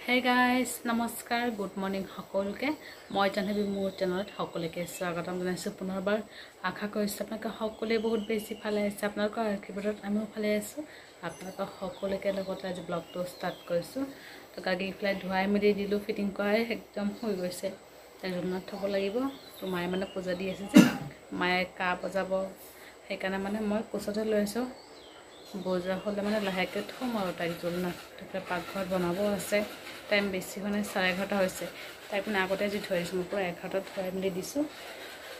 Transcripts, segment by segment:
Hey guys, নমস্কাৰ good morning সকলোকে মই জানবি মোৰ চেনেলত সকলোকে স্বাগতম জনাইছো পুনৰবাৰ আশা কৰিছো আপোনালোকে সকলোৱে বহুত বেছি ভালে আছে আপোনালোকৰ আশীৰ্বাদত আমিও ভালে আছো আপোনালোকৰ সকলোকে লগত আজি ব্লগটো ষ্টাৰ্ট কৰিছো তো গাগি ফ্লাই ধুৱাই মেলি দিলো ফিটিং কৰাই একদম হৈ গৈছে তাই ৰুমত থব লাগিব তো মায়ে মানে পূজা দি আছে যে মায়ে কা বজাব সেইকাৰণে মানে মই কোচতে লৈ আছো বজা হলে মানে লাহেকে থম আৰু তাই জলনা তাতে পাকঘৰ বনাব আছে টাইম বেছি মানে 11:30 হৈছে তাই মানে আগতে যি ধৰিছো মই পুৰা 11:00 ধৰাই মেলি দিছো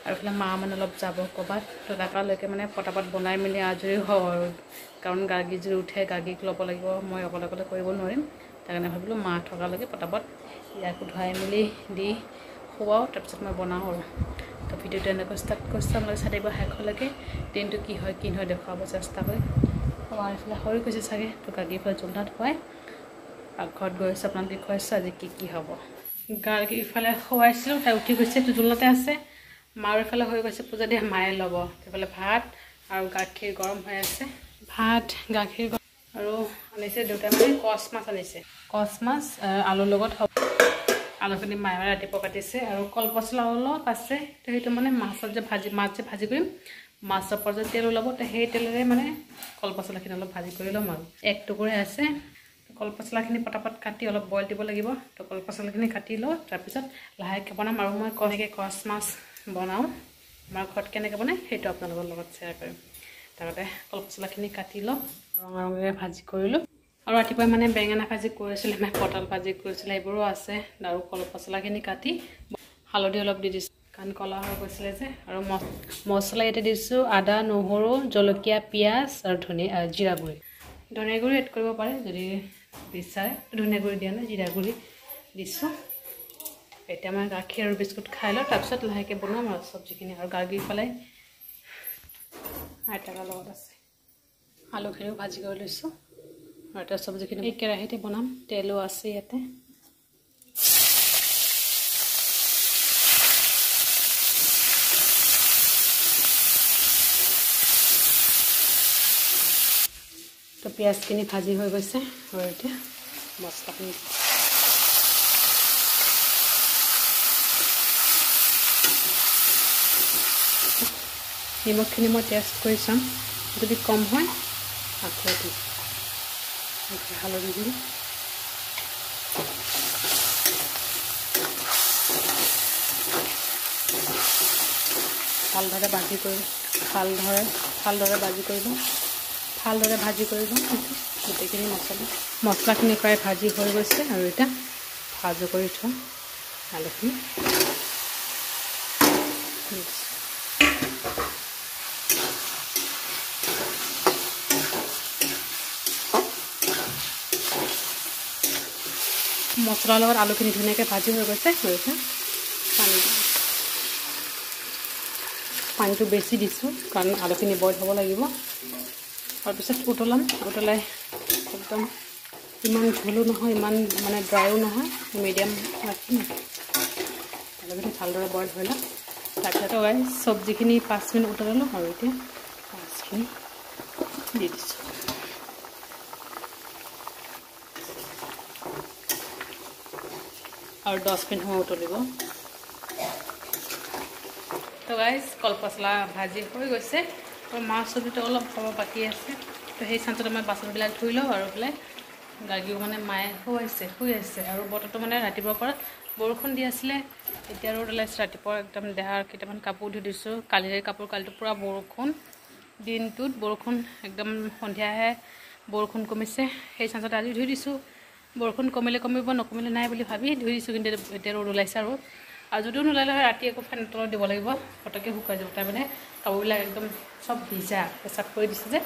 আৰু ফলে মা মানে অলপ যাব কবাত তো তাকালৈকে মানে পটাপট বনাই মেলি আজৰি হও আৰু কাৰণ গাগি জুৰি উঠে গাগিক ল'ব লাগিব মই অকলে কৰিব নোৱাৰিম তাৰ কাৰণে ভাবিলো মা থকালৈকে পটাপট ইয়াকো ধৰাই মেলি দি খুৱাও তাৰপিছত মই বনাও আৰু তো ভিডিওটো এনেকৈ ষ্টাৰ্ট কৰিছো মই চাই দিব শেষলৈকে দিনটো কি হয় দেখাব চেষ্টা কৰিম আমাৰ ইফালে হৈ গৈছে চাগে তো গাগি ফল জলনাত হয় পাকঘৰত গৈছে আপোনালোকে কৈছে আজি কি হ'ব গাগি ইফালে খোৱাইছিলো তাই উঠি গৈছে তো জলনাতে আছে মাৰ ইফালে হৈ গৈছে পূজা দিয়া মায়ে ল'ব ইফালে ভাত আৰু গাখীৰ গৰম হৈ আছে ভাত গাখীৰ আৰু আনিছে দুটা মানে কচ মাছ আনিছে কচ মাছ আলুৰ লগত আলুখিনি মায়ে ৰাতিপুৱা কাটিছে আৰু কলপচলা অলপ আছে তো সেইটো মানে মাছত যে ভাজি কৰিম মাছৰ পৰা যে তেল ওলাব সেই তেলেৰে মানে কলপচলাখিনি অলপ ভাজি কৰি ল'ম আৰু এক টুকুৰা আছে কলপচলাখিনি পটাপট কাটি অলপ বইল দিব লাগিব তো কলপচলাখিনি কাটি লওঁ তাৰপিছত লাহেকৈ বনাম আৰু মই কেনেকৈ কচ মাছ বনাওঁ আমাৰ ঘৰত কেনেকৈ বনায় সেইটো আপোনালোকৰ লগত শ্বেয়াৰ কৰিম তাৰপৰা কলপচলাখিনি কাটি লওঁ ৰঙা ৰঙেৰে ভাজি কৰিলোঁ আৰু ৰাতিপুৱা মানে বেঙেনা ভাজি কৰিছিলে মই পটল ভাজি কৰিছিলে এইবোৰো আছে আৰু কলপচলাখিনি কাটি হালধি অলপ দি দিছোঁ কাৰণ কলা হৈ গৈছিলে যে আৰু মছলা ইয়াতে দিছোঁ আদা নহৰু জলকীয়া পিঁয়াজ আৰু জিৰা গুড়ি ধনিয়া গুড়ি এড কৰিব পাৰে যদি বিচাৰে ধনিয়া গুড়ি দিয়া নাই জিৰা গুড়ি দিছোঁ এতিয়া মই গাখীৰ আৰু বিস্কুট খাই লওঁ তাৰপিছত লাহেকৈ বনাম আৰু চব্জিখিনি আৰু গাগি পেলাই আইতাকৰ লগত আছে আলুখিনিও ভাজি কৰি লৈছোঁ আৰু এতিয়া চব্জিখিনি এই কেৰাহীতে বনাম তেলো আছে ইয়াতে তো পিঁয়াজখিনি ভাজি হৈ গৈছে আৰু এতিয়া মছলাখিনি নিমখখিনি মই টেষ্ট কৰি চাম যদি কম হয় আকৌ দিম হালধি দিম ভালদৰে ভাজি কৰি লওঁ গোটেইখিনি মছলাখিনি প্ৰায় ভাজি হৈ গৈছে আৰু এতিয়া ভাজি কৰি থওঁ আলুখিনি মছলাৰ লগত আলুখিনি ধুনীয়াকৈ ভাজি হৈ গৈছে পানীটো বেছি দিছোঁ কাৰণ আলুখিনি বইল হ'ব লাগিব তাৰপিছত উতলাই একদম ইমান ঝোলো নহয় ইমান মানে ড্ৰাইও নহয় মিডিয়াম ৰাখিম আলুখিনি ভালদৰে বইল হৈ লওঁ তাৰপিছত চব্জিখিনি 5 মিনিট উতলালোঁ আৰু এতিয়া মাছখিনি দি দিছোঁ আৰু 10 মিনিট সময় উতলিব তো গাইজ কলপচলা ভাজি হৈ গৈছে আৰু মাছ চব্জিটো অলপ খাব বাকী আছে তো সেই চাঞ্চতে মই বাচনবিলাক ধুই লওঁ আৰু পেলাই গাগিও মানে মায়ে শুই আছে আৰু বতৰটো মানে ৰাতিপুৱাৰ পৰা বৰষুণ দি আছিলে এতিয়া আৰু ওলাইছে ৰাতিপুৱা একদম দেহাৰ কেইটামান কাপোৰ ধুই দিছোঁ কালিটো পূৰা বৰষুণ দিনটোত বৰষুণ একদম সন্ধিয়াহে বৰষুণ কমিছে সেই চাঞ্চতে আজি ধুই দিছোঁ বৰষুণ কমিব নকমিলে নাই বুলি ভাবি ধুই দিছোঁ কিন্তু এতিয়া ৰ'দ ওলাইছে আৰু যদিও নোলালে হয় ৰাতি আকৌ ফেন তলত দিব লাগিব পটককৈ শুকাই যাব তাৰ মানে কাপোৰবিলাক একদম চব ভিজা পেচাব কৰি দিছে যে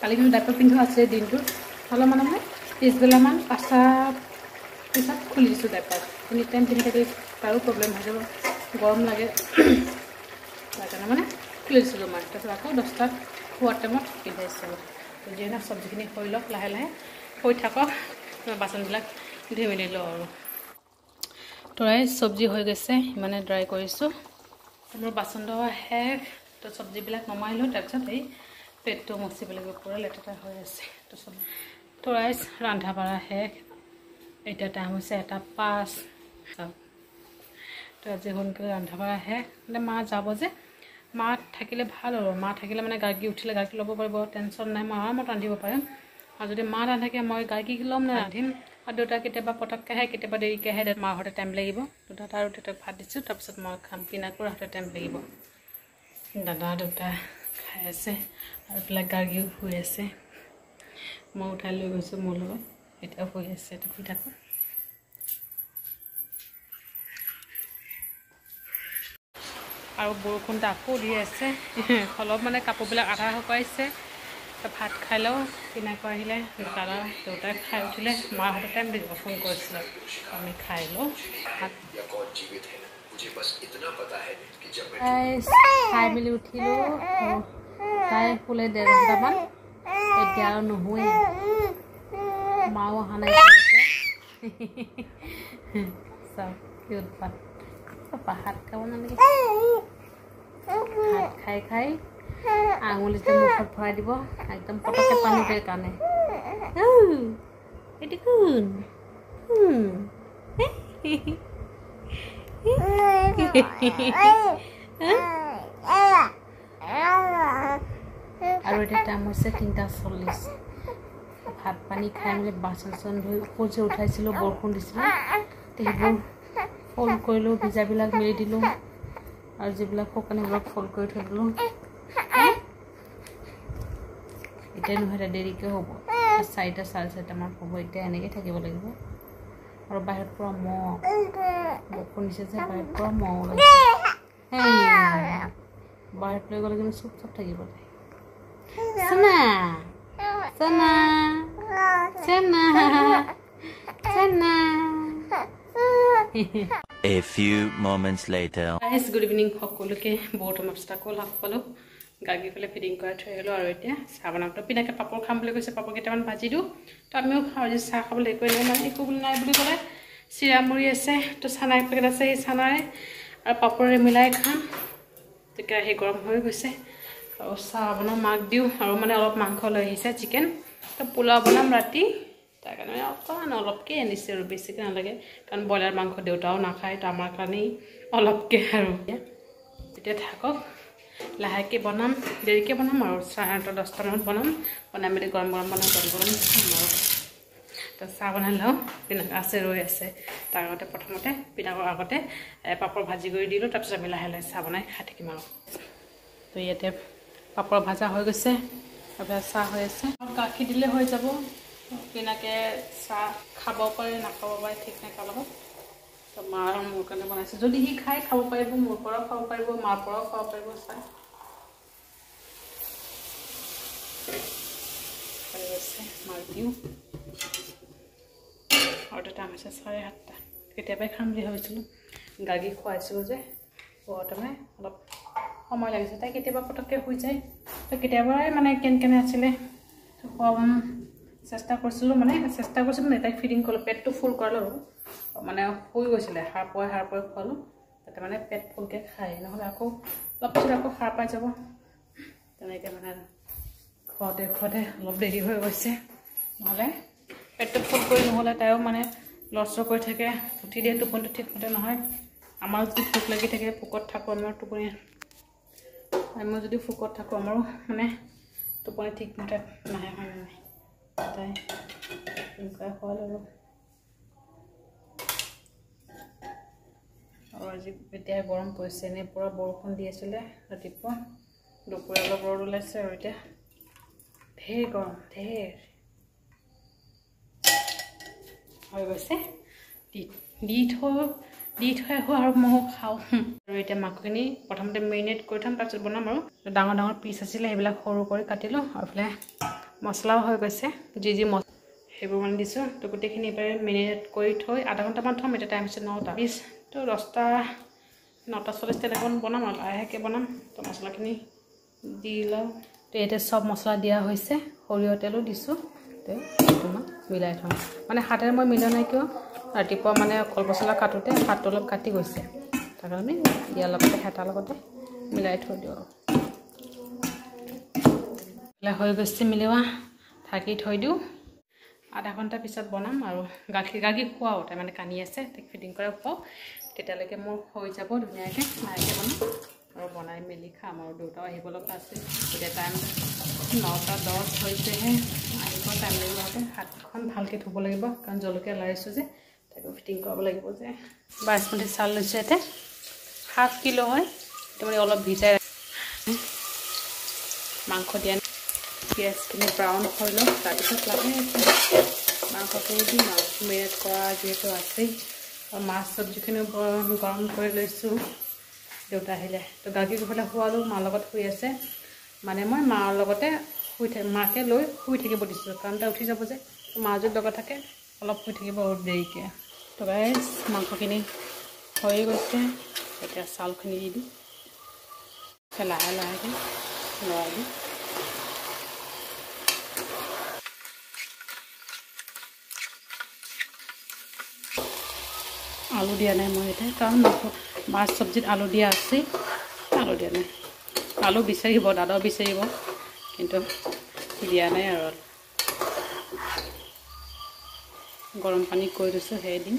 কালি কিন্তু ডাইপাৰ পিন্ধোৱা আছিলে দিনটোত হ'লে মানে মই পিছবেলামান 5টা পিছত খুলি দিছোঁ ডাইপাৰ এনি টাইম পিন্ধি থাকিলে তাৰো প্ৰব্লেম হৈ যাব গৰম লাগে তাৰ কাৰণে মানে খুলি দিছিলোঁ মই তাৰপিছত আকৌ 10টাত খোৱাৰ টাইমত পিন্ধাইছোঁ আৰু যিহেতু চব্জিখিনি হৈ লওক লাহে হৈ থাকক বাচনবিলাক ধুই মেলি লওঁ আৰু তৰাই চব্জি হৈ গৈছে ইমানে ড্ৰাই কৰিছোঁ মোৰ বাচন ধোৱা শেষ তো চব্জিবিলাক নমাই লওঁ তাৰপিছত এই পেটটো মচিব লাগিব পুৰা লেতেৰা হৈ আছে তো চব তৰাই ৰন্ধা বঢ়া শেষ এটা টাইম হৈছে 1:05 তো আজি সোনকালে ৰন্ধা বঢ়া আহে মানে মা যাব যে মা থাকিলে ভাল আৰু মা থাকিলে মানে গাৰ্গী উঠিলে গাৰ্গী ল'ব পাৰিব টেনশ্যন নাই মই আৰামত ৰান্ধিব পাৰিম আৰু যদি মা নাথাকে মই গাৰ্গী ল'ম নে ৰান্ধিম আৰু দেউতা কেতিয়াবা পটককৈ আহে কেতিয়াবা দেৰিকৈ আহে মাহঁতে টাইম লাগিব দাদা আৰু দেউতাক ভাত দিছোঁ তাৰপিছত মই খাম পিনাকো ৰাখোঁতে টাইম লাগিব দাদা দেউতা খাই আছে আৰু এইবিলাক গাৰ্গীও শুই আছে মই উঠাই লৈ গৈছোঁ মোৰ লগত এতিয়াও শুই আছে এটা শুই থাকোঁ আৰু বৰষুণটো আকৌ দি আছে অলপ মানে কাপোৰবিলাক আধা শুকাইছে ভাত খাই লওঁ পিনাকো আহিলে দাদা দেউতাই খাই উঠিলে মাহঁতে টাইম দিব ফোন কৰিছিলে আমি খাই লওঁ ভাত খাই মেলি উঠিলোঁ তাই শুলে 1.5 ঘণ্টামান এতিয়া আৰু নুশুৱে মাও অহা নাই চাওক কি উৎপাত ভাত খাব নালাগে ভাত খাই খাই আঙুলিতে মুখত ভৰাই দিব একদম পটককৈ পানী দিয়ে কাৰণে এইটো কোন আৰু এতিয়া টাইম হৈছে 3:40 ভাত পানী খাই মেলি বাচন চাচন ধুই সূৰ্য উঠাইছিলোঁ বৰষুণ দিছিলে সেইবোৰ ফোল্ড কৰিলোঁ ভিজাবিলাক মেলি দিলোঁ আৰু যিবিলাক শুকানীবিলাক ফোল্ড কৰি থৈ দিলোঁ এতিয়া নহয় দেৰিকৈ হ'ব 4টা 4:30মান হ'ব এতিয়া এনেকৈ থাকিব লাগিব আৰু বাহিৰত পৰা মহ বৰষুণ দিছে যে বাহিৰত পৰা মহ ওলাইছে বাহিৰত লৈ গ'লে কিন্তু চুপ চাপ থাকিব লাগে Sana Sana Sana Sana A few moments later. Guys, good evening. সকলোকে বহুত মস্তা কল হাফলো গাগি ফলে ফিডিং কৰা থৈ আহিলো আৰু এতিয়া চাহ বনাওঁতে পিনাকে পাপৰ খাম বুলি কৈছে পাপৰ কেইটামান ভাজি দিওঁ তো আমিও খাওঁ যে চাহ খাবলৈ একো মানে একো বুলি নাই বুলি ক'লে চিৰা মুড়ি আছে তো চানা পেকেট আছে সেই চানাৰে আৰু পাপৰে মিলাই খাম তেতিয়া সেই গৰম হৈ গৈছে আৰু চাহ বনাওঁ মাক দিওঁ আৰু মানে অলপ মাংস লৈ আহিছে চিকেন তো পোলাও বনাম ৰাতি তাৰ কাৰণে অকণমান অলপকৈ আনিছে আৰু বেছিকৈ নালাগে কাৰণ ব্ৰইলাৰ মাংস দেউতাও নাখায় তো আমাৰ কাৰণেই অলপকৈ আৰু এতিয়া থাকক লাহেকৈ বনাম দেৰিকৈ বনাম আৰু 9:30 মানত বনাই মেলি গৰম গৰম খাম আৰু তো চাহ বনাই লওঁ পিনাক আছে ৰৈ আছে তাৰ আগতে প্ৰথমতে পিনাকৰ আগতে পাপৰ ভাজি কৰি দিলোঁ তাৰপিছত আমি লাহে লাহে চাহ বনাই খাই থাকিম আৰু তো ইয়াতে পাপৰ ভাজা হৈ গৈছে তাৰপিছত চাহ হৈ আছে গাখীৰ দিলে হৈ যাব পিনাকে চাহ খাব পাৰে নাখাব পাৰে ঠিক নাই তাৰ লগত তো মা আৰু মোৰ কাৰণে বনাইছে যদি সি খাই খাব পাৰিব মোৰ পৰাও খাব পাৰিব মাৰ পৰাও খাব পাৰিব চাহ মাক দিওঁ আৰু এটা টাইম হৈছে 7:30 কেতিয়াবাই খাম বুলি ভাবিছিলোঁ গাগী খুৱাইছিলোঁ যে প্ৰথমে অলপ সময় লাগিছে তাই কেতিয়াবা পটককৈ শুই যায় তো কেতিয়াবাই মানে কেনে আছিলে খুৱাব চেষ্টা কৰিছিলোঁ মানে তাইক ফিডিং কৰিলোঁ পেটটো ফুল কৰালোঁ মানে শুই গৈছিলে সাৰ পুৱাই খোৱালোঁ তাতে মানে পেট ফুলকৈ খায় নহ'লে আকৌ অলপ পিছত আকৌ সাৰ পাই যাব তেনেকৈ মানে খুৱাওঁতে অলপ দেৰি হৈ গৈছে নহ'লে পেটটো ফুল কৰি নহ'লে তাইও মানে লৰচৰ কৰি থাকে উঠি দিয়ে টোপনিটো ঠিকমতে নহয় আমাৰ যদি ভোক লাগি থাকে ভোকত থাকোঁ আমাৰ টোপনি আমি যদি ভোকত থাকোঁ আমাৰো মানে টোপনি ঠিকমতে নাহে হয় নাই তাই এনেকুৱাই খোৱালোঁ আৰু আজি এতিয়া গৰম পৰিছে এনেই পৰা বৰষুণ দি আছিলে ৰাতিপুৱা দুপৰীয়া অলপ ৰ'দ ওলাইছে আৰু এতিয়া ঢেৰ গৰম হৈ গৈছে দি থৈ আহোঁ আৰু ময়ো খাওঁ আৰু এতিয়া মাংসখিনি প্ৰথমতে মেৰিনেট কৰি থ'ম তাৰপিছত বনাম আৰু ডাঙৰ পিচ আছিলে সেইবিলাক সৰু কৰি কাটিলোঁ আৰু এইফালে মছলাও হৈ গৈছে যি সেইবোৰ মানে দিছোঁ তো গোটেইখিনি এইবাৰে মেৰিনেট কৰি থৈ আধা ঘণ্টামান থ'ম এতিয়া টাইম হৈছে 9টা 20 তো 9:40 তেনেকৈ বনাম আৰু লাহেকৈ বনাম তো মছলাখিনি দি লওঁ তো ইয়াতে চব মছলা দিয়া হৈছে সৰিয়হ তেলো দিছোঁ তো মিলাই থওঁ মানে হাতেৰে মই মিলা নাই কিয় ৰাতিপুৱা মানে কল পচলা কাটোতে হাতটো অলপ কাটি গৈছে তাৰ কাৰণে ইয়াৰ লগতে হেতাৰ লগতে মিলাই থৈ দিওঁ হৈ গৈছে মিলোৱা ঢাকি থৈ দিওঁ আধা ঘণ্টা পিছত বনাম আৰু গাখীৰ খুৱাও তাই মানে কানি আছে তাক ফিটিং কৰা খুৱাও তেতিয়ালৈকে মোৰ হৈ যাব ধুনীয়াকৈ লাহেকৈ বনাম আৰু বনাই মেলি খাম আৰু দেউতাও আহিব লগা আছে এতিয়া টাইম 9:10 হৈছেহে আহিব টাইম লাগিব হাতখন ভালকৈ ধুব লাগিব কাৰণ জলকীয়া লাৰিছোঁ যে তাকো ফিটিং কৰাব লাগিব যে বাসমতি চাউল লৈছোঁ ইয়াতে 7 কিলো হয় সেইটো মানে অলপ ভিজাই মাংস দিয়া পিঁয়াজখিনি ব্ৰাউন হৈ লওঁ তাৰপিছত লাগে মাংসখিনি দিম আৰু মেৰিনেট কৰা যিহেতু আছেই আৰু মাছ চব্জিখিনিও গৰম কৰি লৈছোঁ দেউতা আহিলে তো গাখীৰ পেলাই খোৱালোঁ মাৰ লগত শুই আছে মানে মই মাৰ লগতে মাকে লৈ শুই থাকিব দিছোঁ কাৰণ তাই উঠি যাব যে মা যদি লগত থাকে অলপ শুই থাকিব অলপ দেৰিকৈ তো গাইজ মাংসখিনি হৈ গৈছে এতিয়া চাউলখিনি দি দিওঁ লাহে লাহেকৈ লৰাই দিওঁ আলু দিয়া নাই মই এতিয়া কাৰণ মাছ চব্জিত আলু দিয়া আছেই আলু দিয়া নাই আলু বিচাৰিব দাদাও বিচাৰিব কিন্তু দিয়া নাই আৰু গৰম পানী কৰি দিছোঁ সেইদিন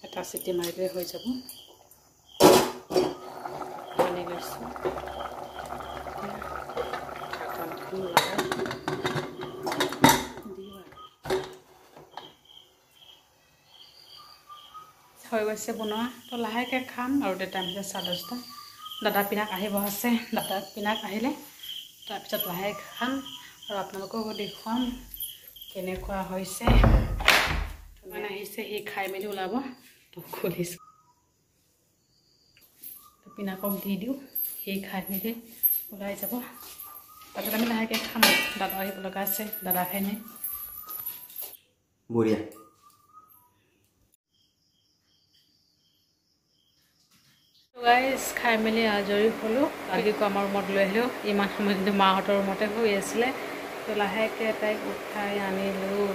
এটা চিটি মাৰিলে হৈ যাব পানী লৈছোঁ হৈ গৈছে বনোৱা তো লাহেকৈ খাম আৰু টাইম হৈছে 10:30 দাদা পিনাক আহিব আছে দাদা পিনাক আহিলে তাৰপিছত লাহে খাম আৰু আপোনালোককো দেখুৱাম কেনেকুৱা হৈছে মানে আহিছে সি খাই মেলি ওলাব তো খুলিছোঁ তো পিনাকক দি দিওঁ সি খাই মেলি ওলাই যাব তাৰপিছত আমি লাহেকৈ খাম দাদা আহিব লগা আছে দাদা খাই নাই বঢ়িয়া গাইজ খাই মেলি আজৰি হ'লোঁ গাখীৰকো আমাৰ ৰুমত লৈ আহিলোঁ ইমান সময় কিন্তু মাহঁতৰ ৰুমতে শুই আছিলে তো লাহেকৈ তাইক উঠাই আনিলোঁ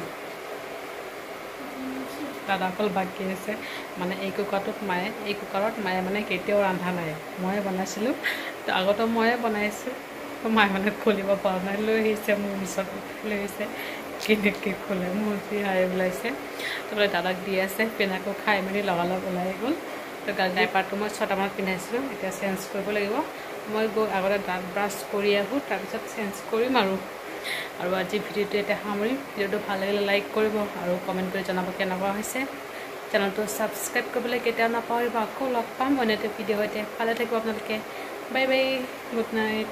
দাদা অকল বাকী আছে মানে এই কুকাৰত মায়ে মানে কেতিয়াও ৰন্ধা নাই ময়ে বনাইছিলোঁ তো আগতে ময়ে বনাইছোঁ মায়ে মানে খুলিব পৰা নাই লৈ আহিছে মোৰ ওচৰত লৈ আহিছে কেনেকৈ খোলে মোৰ হাই ওলাইছে তাৰপৰা দাদাক দি আছে পিনাকো খাই মেলি লগালগ ওলাই গ'ল তো ডাইপাৰটো মই 6টা মানত পিন্ধাইছিলোঁ এতিয়া চেঞ্জ কৰিব লাগিব মই গৈ আগতে দাঁত ব্ৰাছ কৰি আহোঁ তাৰপিছত চেঞ্জ কৰিম আৰু আজি ভিডিঅ'টো এতিয়া সামৰিম ভিডিঅ'টো ভাল লাগিলে লাইক কৰিব আৰু কমেণ্ট কৰি জনাব কেনেকুৱা হৈছে চেনেলটো ছাবস্ক্ৰাইব কৰিবলৈ কেতিয়াও নাপাহৰিব আকৌ লগ পাম অন্য এটা ভিডিঅ' সৈতে ভালে থাকিব আপোনালোকে বাই বাই গুড নাইট